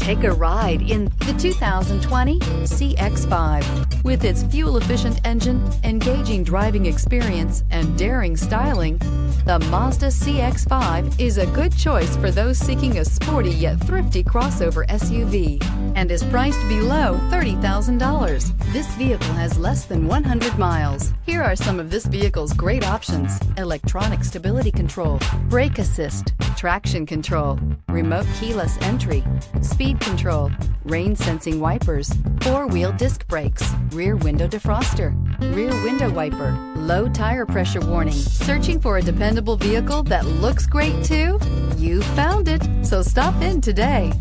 Take a ride in the 2020 CX-5. With its fuel-efficient engine, engaging driving experience, and daring styling, the Mazda CX-5 is a good choice for those seeking a sporty yet thrifty crossover SUV and is priced below $30,000. This vehicle has less than 100 miles. Here are some of this vehicle's great options: electronic stability control, brake assist, traction control, remote keyless entry, speed control, rain sensing wipers, four-wheel disc brakes, rear window defroster, rear window wiper, low tire pressure warning. Searching for a dependable vehicle that looks great too? You found it, so stop in today.